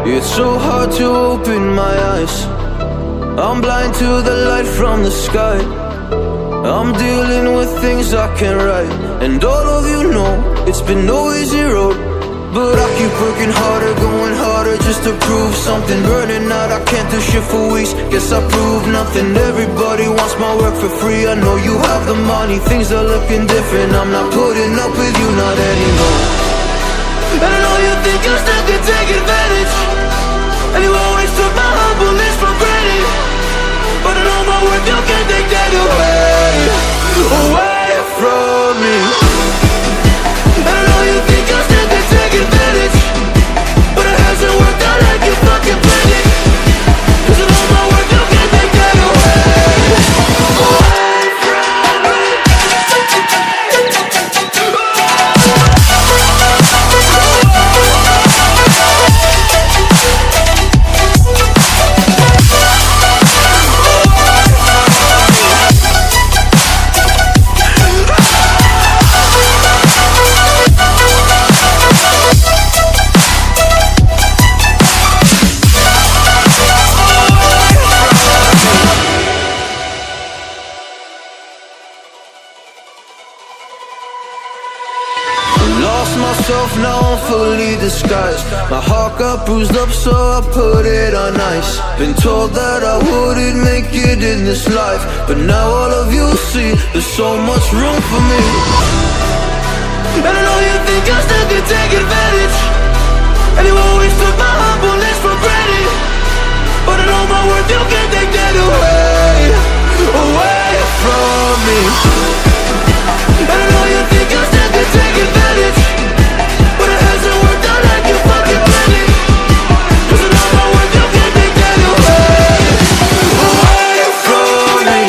It's so hard to open my eyes. I'm blind to the light from the sky. I'm dealing with things I can't write. And all of you know it's been no easy road, but I keep working harder, going harder just to prove something. Burning out, I can't do shit for weeks. Guess I proved nothing. Everybody wants my work for free. I know you have the money, things are looking different. I'm not putting up with you, not anymore. And I know you think you still can take advantage, and you always took my humbleness for granted. But I know my worth, you can't take that away from me. And I know you think you still can take advantage, but it hasn't worked out like you fucking planned it. 'Cause I know my worth, you can't take that away from me. Lost myself, now I'm fully disguised. My heart got bruised up, so I put it on ice. Been told that I wouldn't make it in this life, but now all of you see there's so much room for me. And I know you think you still can take advantage, and you always took my humbleness for granted. But I know my worth, you can't take that away from me. And I know you think you still can take advantage, but it hasn't worked out like you fucking planned it. 'Cause I know my worth, you can't take that away from me.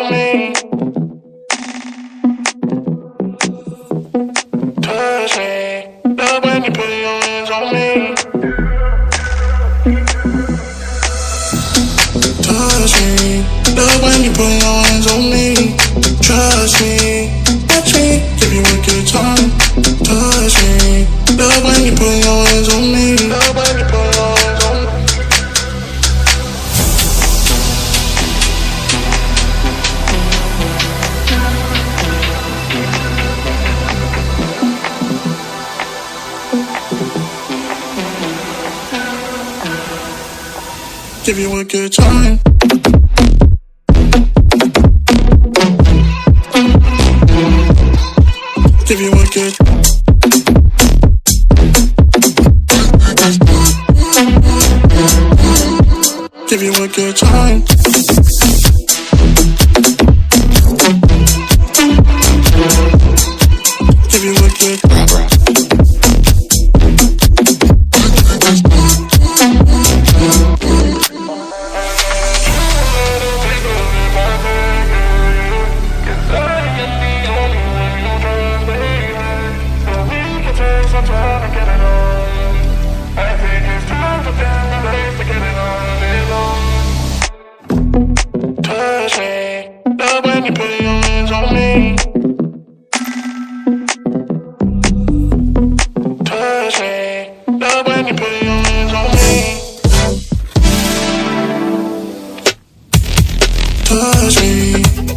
on me. Touch me. Love when you put your hands on me. Touch me. Love when you put your hands on me. Trust me. Watch me. Give you a good time. Touch me. Love when you put your hands on me. Love when you put your hands on me. Give you a good time. Give you a good. Give you a good time. Give you a good. Touch me, love when you put your hands on me. Touch me, love when you put your hands on me. Touch me,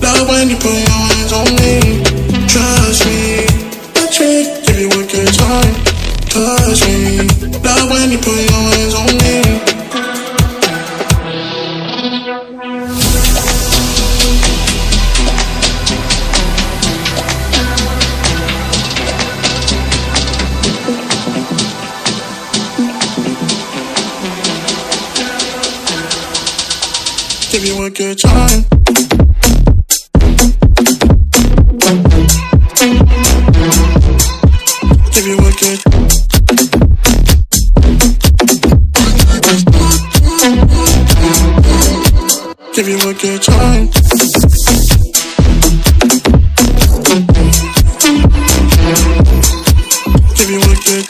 love when you put your hands on me. Trust me, touch me, give you a good time. Touch me, love when you put your hands on me. Give you a good time. Give you a good. Give you a good time. Give you a good.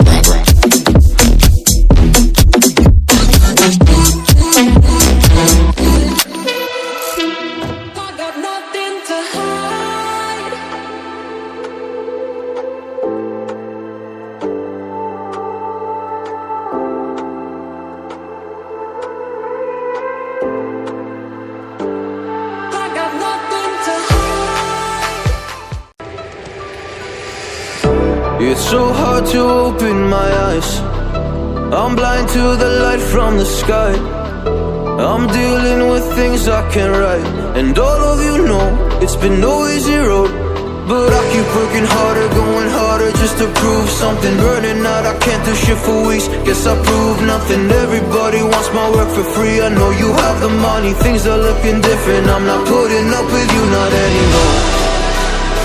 It's so hard to open my eyes. I'm blind to the light from the sky. I'm dealing with things I can't write. And all of you know it's been no easy road, but I keep working harder, going harder just to prove something. Burning out, I can't do shit for weeks. Guess I proved nothing. Everybody wants my work for free. I know you have the money, things are looking different. I'm not putting up with you, not anymore.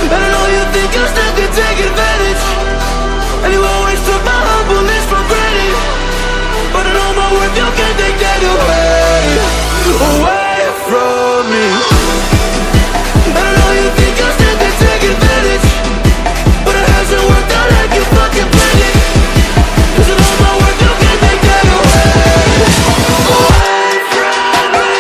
And I know you think you still can take advantage, and you always took my humbleness for granted. But I know my worth, you can't take that away from me. And I know you think you still can take advantage, but it hasn't worked out like you fucking planned it. 'Cause I know my worth, you can't take that away from me.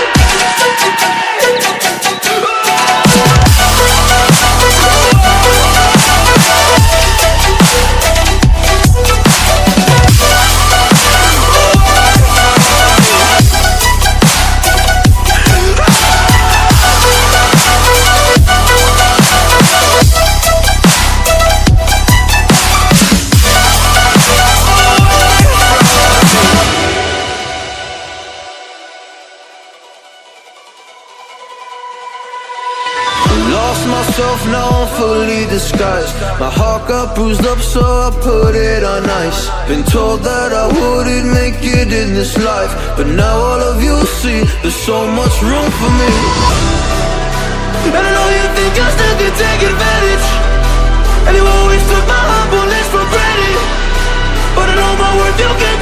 Lost myself, now I'm fully disguised. My heart got bruised up, so I put it on ice. Been told that I wouldn't make it in this life, but now all of you see there's so much room for me. And I know you think you still can take advantage, and you always took my humbleness for granted. But I know my worth, you can't